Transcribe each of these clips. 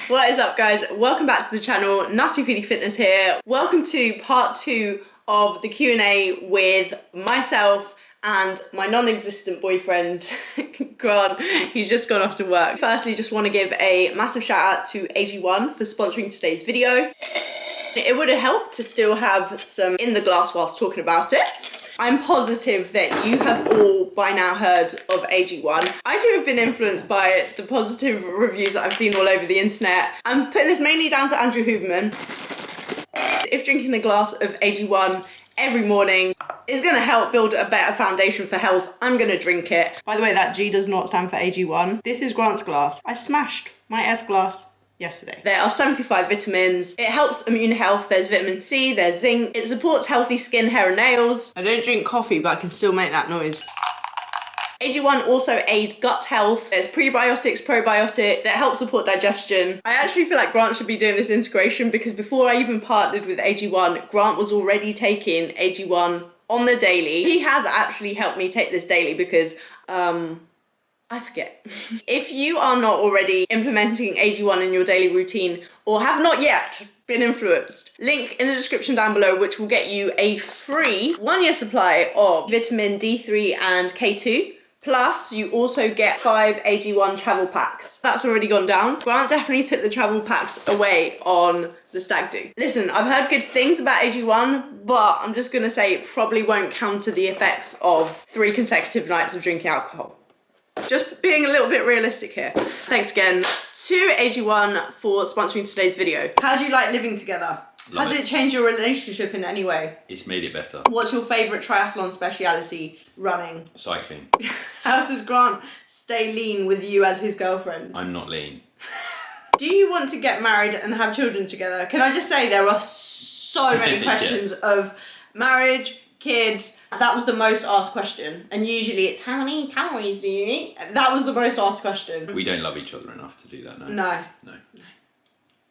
What is up, guys? Welcome back to the channel. Nuttyfoodiefitness here. Welcome to part 2 of the Q&A with myself and my non-existent boyfriend, Grant. He's just gone off to work. Firstly, just want to give a massive shout out to AG1 for sponsoring today's video. It would have helped to still have some in the glass whilst talking about it. I'm positive that you have all by now heard of AG1. I too have been influenced by the positive reviews that I've seen all over the internet. I'm putting this mainly down to Andrew Huberman. If drinking a glass of AG1 every morning is going to help build a better foundation for health, I'm going to drink it. By the way, that G does not stand for AG1. This is Grant's glass. I smashed my S glass yesterday. There are 75 vitamins. It helps immune health. There's vitamin C, there's zinc. It supports healthy skin, hair and nails. I don't drink coffee, but I can still make that noise. AG1 also aids gut health. There's prebiotics, probiotic that help support digestion. I actually feel like Grant should be doing this integration because before I even partnered with AG1, Grant was already taking AG1 on the daily. He has actually helped me take this daily because, I forget. If you are not already implementing AG1 in your daily routine or have not yet been influenced, link in the description down below which will get you a free 1-year supply of vitamin D3 and K2. Plus, you also get 5 AG1 travel packs. That's already gone down. Grant definitely took the travel packs away on the stag do. Listen, I've heard good things about AG1, but I'm just gonna say it probably won't counter the effects of 3 consecutive nights of drinking alcohol. Just being a little bit realistic here. Thanks again to AG1 for sponsoring today's video. How do you like living together? Has it changed your relationship in any way? It's made it better. What's your favourite triathlon speciality? Running. Cycling. How does Grant stay lean with you as his girlfriend? I'm not lean. Do you want to get married and have children together? Can I just say there are so many questions of marriage, kids. That was the most asked question. And usually it's how many calories do you eat? That was the most asked question. We don't love each other enough to do that, no. No.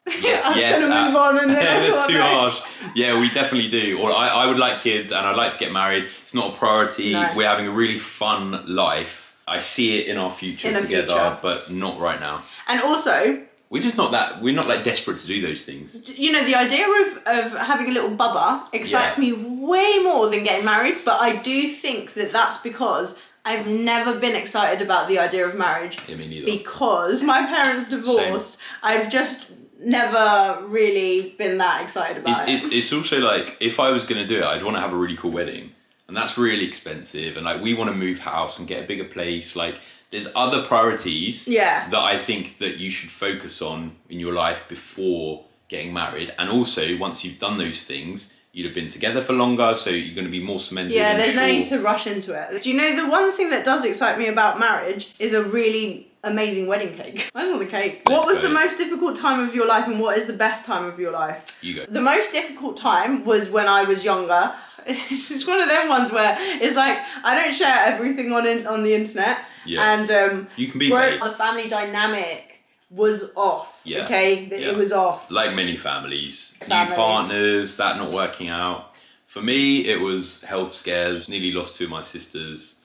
Yes, yes. Move on and that's too harsh. Yeah, we definitely do. Or I would like kids and I'd like to get married. It's not a priority. No. We're having a really fun life. I see it in our future together, but not right now. And also, we're not like desperate to do those things. You know, the idea of having a little bubba excites me way more than getting married, but I do think that that's because I've never been excited about the idea of marriage. Yeah, me neither. Because my parents divorced. Same. I've just never really been that excited about it. It's also like, if I was going to do it, I'd want to have a really cool wedding. And that's really expensive. And like, we want to move house and get a bigger place. Like, there's other priorities that I think that you should focus on in your life before getting married. And also, once you've done those things, you'd have been together for longer, so you're going to be more cemented. Yeah, there's no need to rush into it. Do you know, the one thing that does excite me about marriage is a really amazing wedding cake. I just want the cake. What was the most difficult time of your life and what is the best time of your life? You go. The most difficult time was when I was younger. It's one of them ones where it's like, I don't share everything on the internet. Yeah. And you can be vague. The family dynamic was off. Yeah. Okay? It was off. Like many families. New partners, that not working out. For me, it was health scares. Nearly lost 2 of my sisters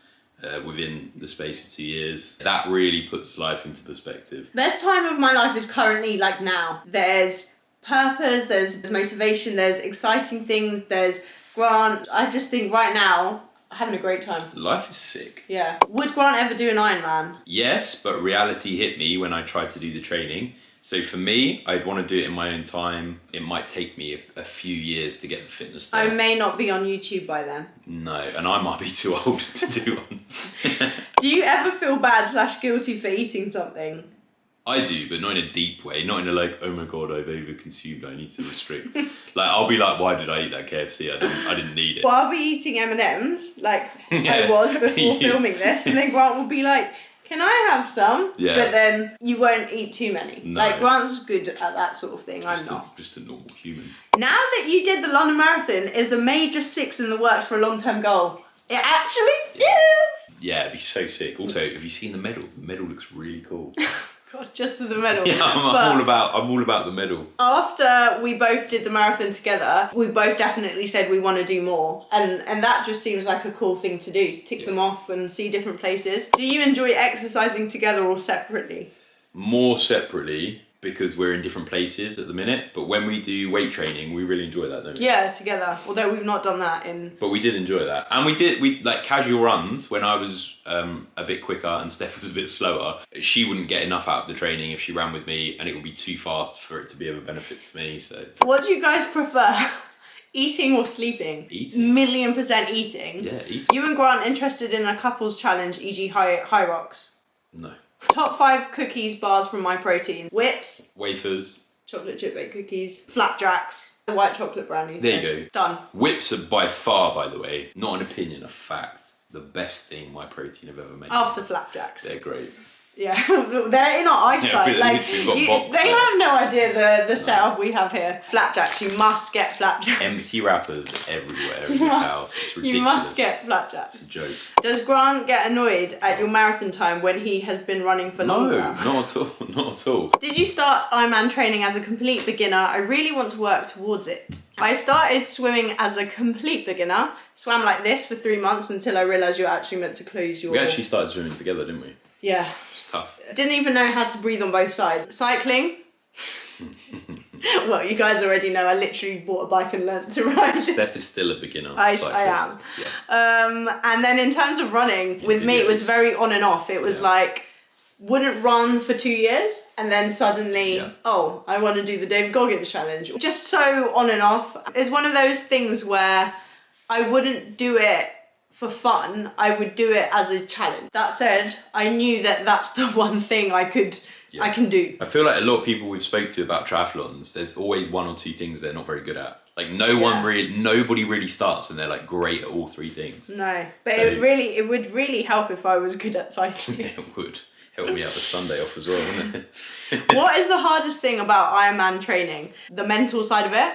within the space of 2 years. That really puts life into perspective. Best time of my life is currently like now. There's purpose, there's motivation, there's exciting things, there's Grant. I just think right now, having a great time. Life is sick. Yeah. Would Grant ever do an Ironman? Yes, but reality hit me when I tried to do the training. So for me, I'd want to do it in my own time. It might take me a few years to get the fitness there. I may not be on YouTube by then. No, and I might be too old to do one. Do you ever feel bad / guilty for eating something? I do, but not in a deep way. Not in a like, oh my god, I've overconsumed, I need to restrict. Like, I'll be like, why did I eat that KFC? I didn't need it. Well, I'll be eating M&Ms, like I was before filming this, and then Grant will be like, can I have some? Yeah. But then you won't eat too many. No. Like, Grant's good at that sort of thing, I'm not. Just a normal human. Now that you did the London Marathon, is the major 6 in the works for a long-term goal? It actually is! Yeah, it'd be so sick. Also, have you seen the medal? The medal looks really cool. God, just for the medal. Yeah, I'm all about the medal. After we both did the marathon together, we both definitely said we want to do more. And that just seems like a cool thing to do. Tick them off and see different places. Do you enjoy exercising together or separately? More separately, because we're in different places at the minute. But when we do weight training, we really enjoy that, don't we? Yeah, together. Although we've not done that in... But we did enjoy that. And we like casual runs when I was a bit quicker and Steph was a bit slower. She wouldn't get enough out of the training if she ran with me, and it would be too fast for it to be of a benefit to me, so... What do you guys prefer? Eating or sleeping? Eating. 1,000,000% eating. Yeah, eating. You and Grant interested in a couples challenge, e.g. high rocks? No. Top 5 cookies, bars from My Protein. Whips. Wafers. Chocolate chip baked cookies. Flapjacks. White chocolate brownies. There you go. Done. Whips are by far, by the way, not an opinion, a fact, the best thing My Protein have ever made. After flapjacks. They're great. Yeah, they're in our eyesight. They have no idea the setup we have here. Flapjacks, you must get flapjacks. Empty wrappers everywhere in this house. It's ridiculous. You must get flapjacks. It's a joke. Does Grant get annoyed at your marathon time when he has been running for longer? No, not at all. Not at all. Did you start Ironman training as a complete beginner? I really want to work towards it. I started swimming as a complete beginner. Swam like this for 3 months until I realised you're actually meant to close your... We actually started swimming together, didn't we? Yeah. It's tough. Didn't even know how to breathe on both sides. Cycling. Well, you guys already know I literally bought a bike and learnt to ride. Steph is still a beginner. I am. Yeah. And then in terms of running, with me it was very on and off. It was like, wouldn't run for 2 years and then suddenly, oh, I want to do the David Goggins challenge. Just so on and off. It's one of those things where I wouldn't do it for fun, I would do it as a challenge. That said, I knew that that's the one thing I can do. I feel like a lot of people we've spoke to about triathlons, there's always 1 or 2 things they're not very good at. Like nobody really starts and they're like great at all 3 things. No, but so, it would really help if I was good at cycling. It would help me have a Sunday off as well, wouldn't it? What is the hardest thing about Ironman training? The mental side of it.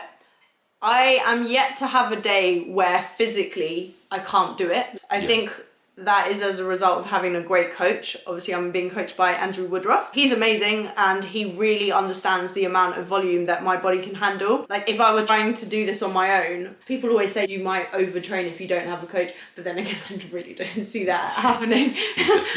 I am yet to have a day where physically I can't do it. I think that is as a result of having a great coach. Obviously, I'm being coached by Andrew Woodruff. He's amazing and he really understands the amount of volume that my body can handle. Like if I were trying to do this on my own, people always say you might overtrain if you don't have a coach, but then again, I really don't see that happening.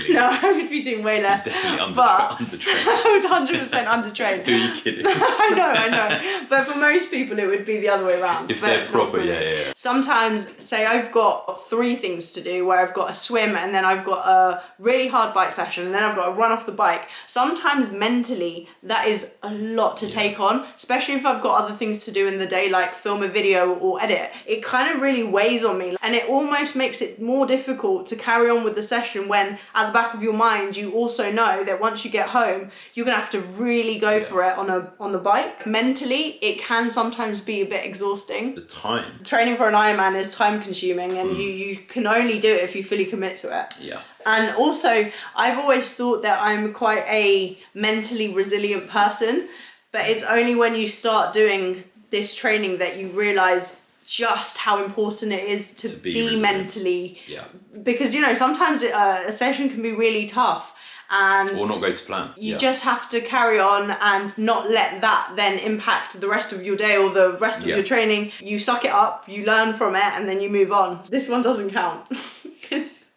No, I would be doing way less. Definitely undertrained. I would 100% undertrain. Who are you kidding? I know. But for most people, it would be the other way around. If they're proper, yeah. Sometimes, say I've got 3 things to do where I've got a swim and then I've got a really hard bike session and then I've got to run off the bike. Sometimes mentally that is a lot to take on, especially if I've got other things to do in the day like film a video or edit. It kind of really weighs on me and it almost makes it more difficult to carry on with the session when at the back of your mind you also know that once you get home you're gonna have to really go for it on the bike. Mentally it can sometimes be a bit exhausting. The time. Training for an Ironman is time consuming and you can only do it if you fully commit to it. Yeah. And also, I've always thought that I'm quite a mentally resilient person, but it's only when you start doing this training that you realise just how important it is to be mentally. Yeah. Because, you know, sometimes a session can be really tough. And or not go to plan. You just have to carry on and not let that then impact the rest of your day or the rest of your training. You suck it up, you learn from it, and then you move on. This one doesn't count. Because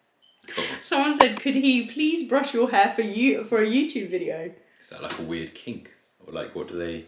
someone said, could he please brush your hair for a YouTube video? Is that like a weird kink? Or like, why do they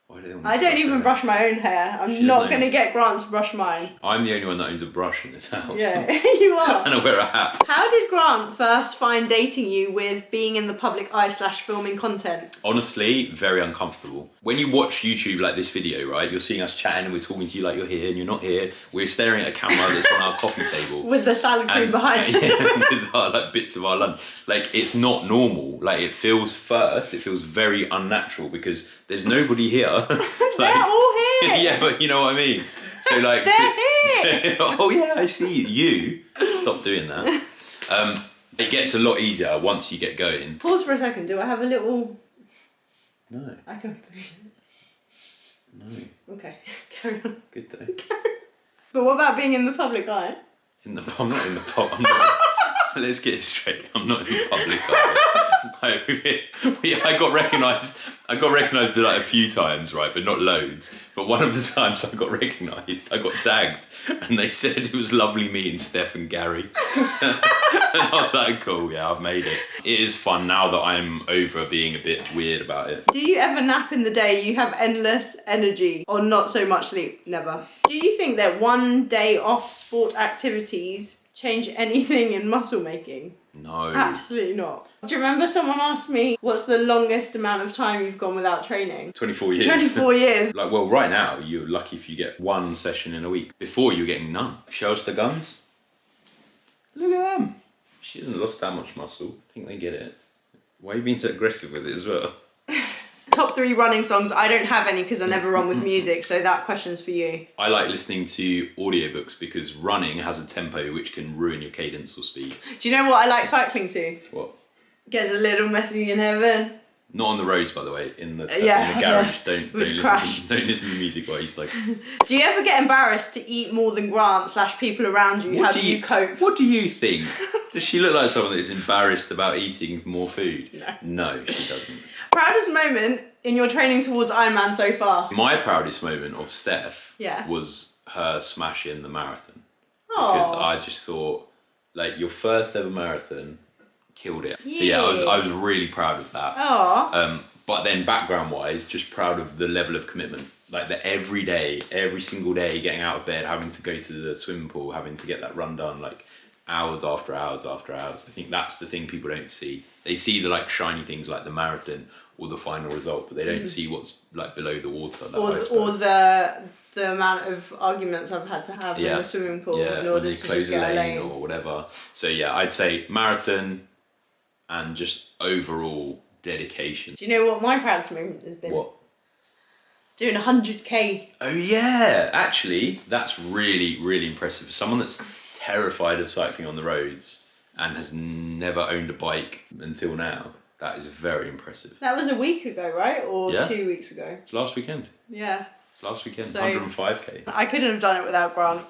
want I don't even brush my own hair. I'm not going to get Grant to brush mine. I'm the only one that owns a brush in this house. Yeah, you are. And I wear a hat. How did Grant first find dating you with being in the public eye / filming content? Honestly, very uncomfortable. When you watch YouTube like this video, right, you're seeing us chatting and we're talking to you like you're here and you're not here. We're staring at a camera that's on our coffee table. With the salad cream behind it. Yeah, with our like bits of our lunch. Like, it's not normal. Like, it feels very unnatural because there's nobody here. Like, they're all here. Yeah, but you know what I mean. So like, they're here. Oh yeah, I see you. Stop doing that. It gets a lot easier once you get going. Pause for a second. Do I have a little? No. I can. No. Okay, carry on. Good day. But what about being in the public eye? I'm not in the pub. Let's get it straight. I'm not in the public eye. I got recognised. I got recognised like a few times, right, but not loads. But one of the times I got recognised, I got tagged, and they said it was lovely meeting Steph and Gary. And I was like, cool, yeah, I've made it. It is fun now that I'm over being a bit weird about it. Do you ever nap in the day? You have endless energy, or not so much sleep? Never. Do you think that one day off sport activities change anything in muscle making? No. Absolutely not. Do you remember someone asked me, what's the longest amount of time you've gone without training? 24 years. 24 years. Like, well, right now, you're lucky if you get one session in a week. Before, you were getting none. Show us the guns. Look at them. She hasn't lost that much muscle. I think they get it. Why are you being so aggressive with it as well? Top 3 running songs. I don't have any because I never run with music, so that question's for you. I like listening to audiobooks because running has a tempo which can ruin your cadence or speed. Do you know what I like cycling to? What? Gets a little messy in heaven. Not on the roads, by the way. In the garage. Don't listen to music while you cycle. Do you ever get embarrassed to eat more than Grant / people around you? How do you cope? What do you think? Does she look like someone that is embarrassed about eating more food? No, she doesn't. Proudest moment in your training towards Ironman so far? My proudest moment of Steph was her smashing the marathon. Aww. Because I just thought, like, your first ever marathon, killed it. Yeah. So yeah, I was really proud of that. Aww. But then background wise, just proud of the level of commitment. Like that every day, every single day, getting out of bed, having to go to the swimming pool, having to get that run done, like hours after hours after hours. I think that's the thing people don't see. They see the like shiny things like the marathon or the final result, but they don't see what's like below the water. Or the amount of arguments I've had to have in the swimming pool in order to close just get a lane or whatever. So yeah, I'd say marathon and just overall dedication. Do you know what my proudest moment has been? What? Doing 100k. Oh yeah, actually, that's really, really impressive. For someone that's terrified of cycling on the roads and has never owned a bike until now, that is very impressive. That was a week ago, right? Or 2 weeks ago? It's last weekend. Yeah. It's last weekend, So, 105k. I couldn't have done it without Grant.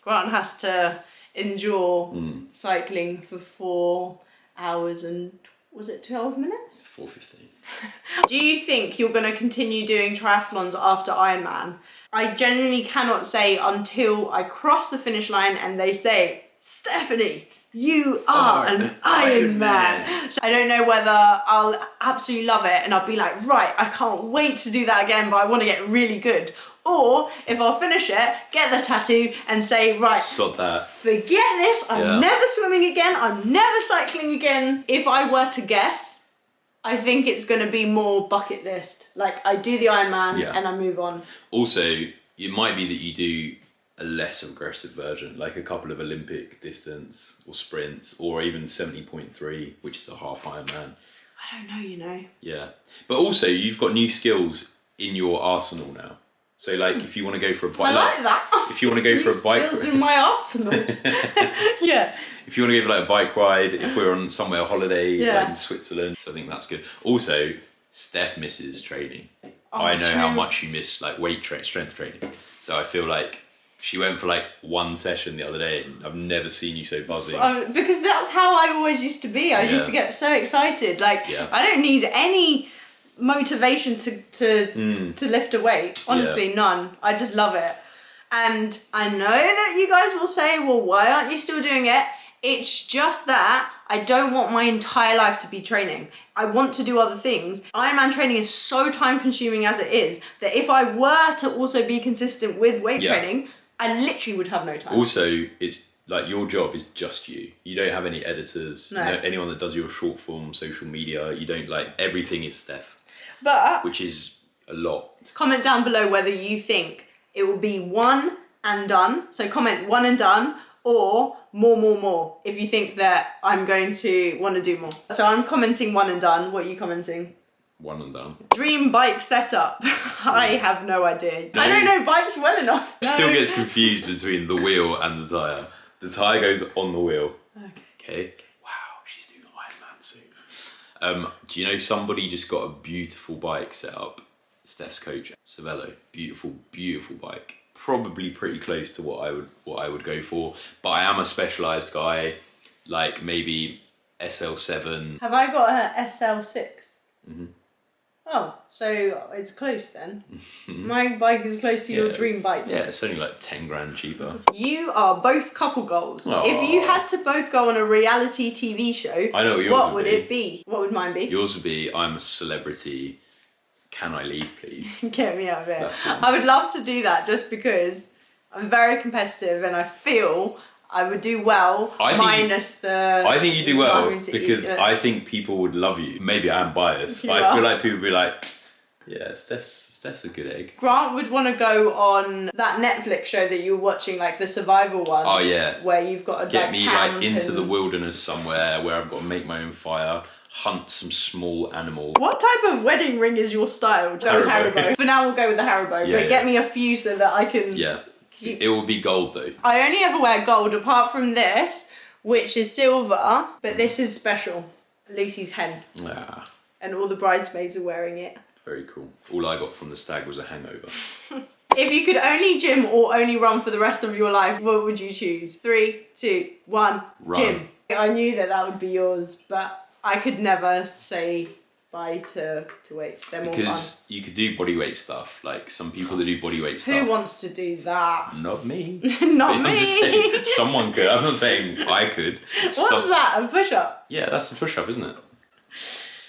Grant has to endure cycling for 4 hours and, was it 12 minutes? 4:15. Do you think you're going to continue doing triathlons after Ironman? I genuinely cannot say until I cross the finish line and they say, Stephanie, you are an Ironman. So I don't know whether I'll absolutely love it and I'll be like, right, I can't wait to do that again, but I want to get really good. Or if I'll finish it, get the tattoo and say, right, sod that. Forget this, I'm never swimming again, I'm never cycling again. If I were to guess, I think it's going to be more bucket list. Like, I do the Ironman and I move on. Also, it might be that you do a less aggressive version, like a couple of Olympic distance or sprints, or even 70.3, which is a half Ironman. I don't know, you know. Yeah. But also, you've got new skills in your arsenal now. So, like, if you want to go for a bike... I like that. If you want to go for a bike... skills in my arsenal. Yeah. If you want to go for, like, a bike ride, if we're on somewhere holiday, like in Switzerland, so I think that's good. Also, Steph misses training. I know how much you miss, like, strength training. So I feel like she went for, like, one session the other day, and I've never seen you so buzzing. Because that's how I always used to be. I used to get so excited. Like, I don't need any motivation to lift a weight. Honestly, none. I just love it. And I know that you guys will say, well, why aren't you still doing it? It's just that I don't want my entire life to be training. I want to do other things. Ironman training is so time consuming as it is that if I were to also be consistent with weight training, I literally would have no time. Also, it's like your job is just you. You don't have any editors, anyone that does your short form social media. You don't everything is Steph. Which is a lot. Comment down below whether you think it will be one and done. So comment one and done, or more. If you think that I'm going to want to do more. So I'm commenting one and done. What are you commenting? One and done. Dream bike setup. I have no idea. I don't know bikes well enough. Still gets confused between the wheel and the tyre. The tyre goes on the wheel. Okay. Wow, she's doing Ironman soon. Do you know somebody just got a beautiful bike set up? Steph's coach, Savello. Beautiful, beautiful bike. Probably pretty close to what I would go for. But I am a specialised guy, like maybe SL7. Have I got a SL6? Mm-hmm. Oh, so it's close then. My bike is close to your dream bike. Yeah, it's only like 10 grand cheaper. You are both couple goals. Aww. If you had to both go on a reality TV show, I know what would it be? What would mine be? Yours would be, I'm a celebrity. Can I leave, please? Get me out of here. I would love to do that just because I'm very competitive and I feel I would do well. I think you do well because I think people would love you. Maybe I am biased, but I feel like people would be like, yeah, Steph's a good egg. Grant would want to go on that Netflix show that you were watching, like the survival one. Oh yeah. Where you've got to get me like into the wilderness somewhere where I've got to make my own fire. Hunt some small animal. What type of wedding ring is your style? Haribo. For now we'll go with the Haribo, but get me a few so that I can... Yeah, it will be gold though. I only ever wear gold apart from this, which is silver, but this is special. Lucy's hen. Yeah. And all the bridesmaids are wearing it. Very cool. All I got from the stag was a hangover. If you could only gym or only run for the rest of your life, what would you choose? 3, 2, 1, run. Gym. I knew that would be yours, but I could never say bye to weights. They're more fun. Because you could do bodyweight stuff. Like some people that do bodyweight stuff. Who wants to do that? Not me. Not me. I'm just saying someone could. I'm not saying I could. What's that? A push-up? Yeah, that's a push-up, isn't it?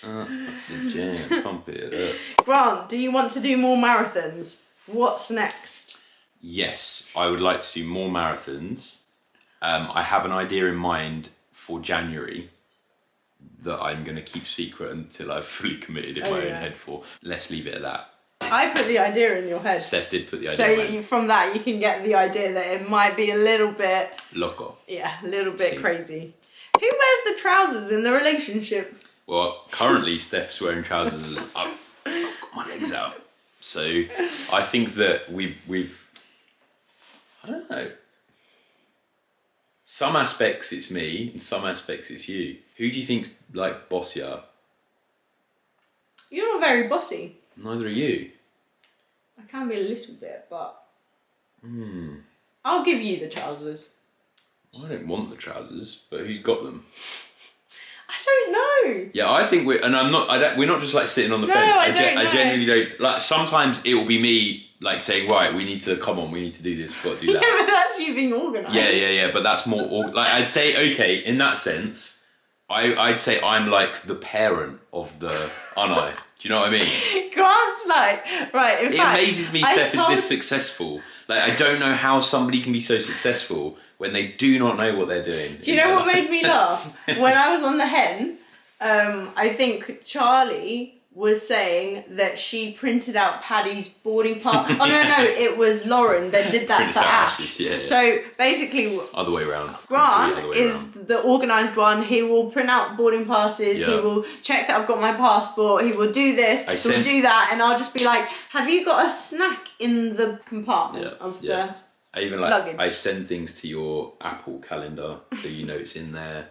The gym, pump it up. Grant, do you want to do more marathons? What's next? Yes, I would like to do more marathons. I have an idea in mind for January that I'm going to keep secret until I've fully committed in my own head for. Let's leave it at that. I put the idea in your head. Steph did put the idea in my head. From that you can get the idea that it might be a little bit... Loco. Yeah, a little bit crazy. Who wears the trousers in the relationship? Well, currently Steph's wearing trousers and I've got my legs out. So I think that we've I don't know. Some aspects it's me and some aspects it's you. Who do you think like bossier? You're not very bossy. Neither are you. I can be a little bit, but... I'll give you the trousers. I don't want the trousers, but who's got them? I don't know. Yeah, I think we're not just like sitting on the fence. I genuinely don't. Like sometimes it will be me like saying, right, we need to do this, we've got to do that. Yeah, but that's you being organised. Yeah, but that's more like I'd say, okay, in that sense, I'd say I'm like the parent of the, aren't I? Do you know what I mean? Grant's like, right, in fact, amazes me Steph is this successful. Like I don't know how somebody can be so successful when they do not know what they're doing. Do you know what made me laugh? When I was on the hen, I think Charlie was saying that she printed out Paddy's boarding pass. Oh no, it was Lauren that did that for Ash. Yeah. So basically, other way around. Grant is the organised one. He will print out boarding passes. Yeah. He will check that I've got my passport. He will do this. He will do that, and I'll just be like, "Have you got a snack in the compartment of the?" I even luggage. I send things to your Apple calendar so you know it's in there.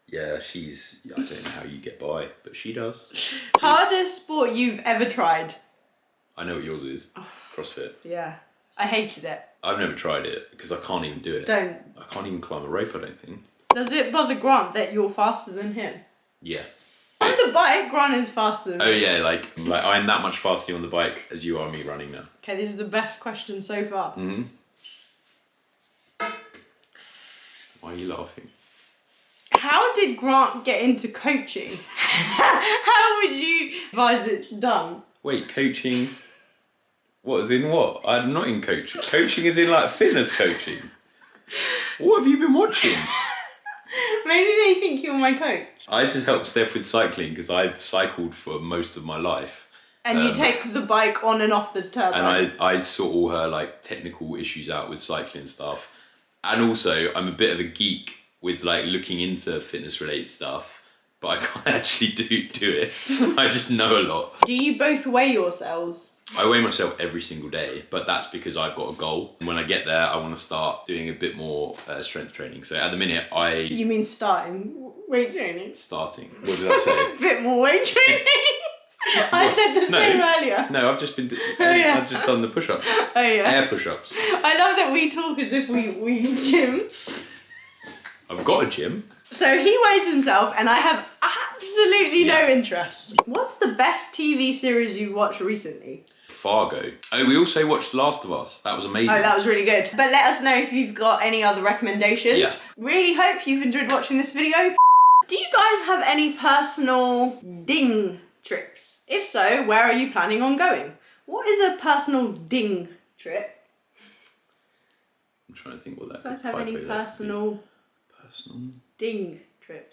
Yeah, I don't know how you get by, but she does. Hardest sport you've ever tried? I know what yours is. CrossFit. Yeah. I hated it. I've never tried it because I can't even do it. I can't even climb a rope, I don't think. Does it bother Grant that you're faster than him? Yeah. On the bike, Grant is faster than me. Oh yeah, like I'm that much faster on the bike as you are me running now. Okay, this is the best question so far. Mm-hmm. Why are you laughing? How did Grant get into coaching? How would you advise it's done? Wait, coaching? What is in what? I'm not in coaching. Coaching is in like fitness coaching. What have you been watching? Maybe they think you're my coach. I just help Steph with cycling because I've cycled for most of my life. And you take the bike on and off the turbo. And I sort all her like technical issues out with cycling stuff. And also I'm a bit of a geek with like looking into fitness related stuff, but I can't actually do it. I just know a lot. Do you both weigh yourselves? I weigh myself every single day, but that's because I've got a goal. And when I get there, I want to start doing a bit more strength training. So at the minute, You mean starting weight training? Starting. What did I say? A bit more weight training. I said the same earlier. No, I've just been. I've just done the push-ups. Oh yeah. Air push-ups. I love that we talk as if we gym. I've got a gym. So he weighs himself and I have absolutely no interest. What's the best TV series you've watched recently? Fargo. Oh, we also watched Last of Us. That was amazing. Oh, that was really good. But let us know if you've got any other recommendations. Yeah. Really hope you've enjoyed watching this video. Do you guys have any personal ding trips? If so, where are you planning on going? What is a personal ding trip? I'm trying to think what that Do you guys have any personal personal ding trips?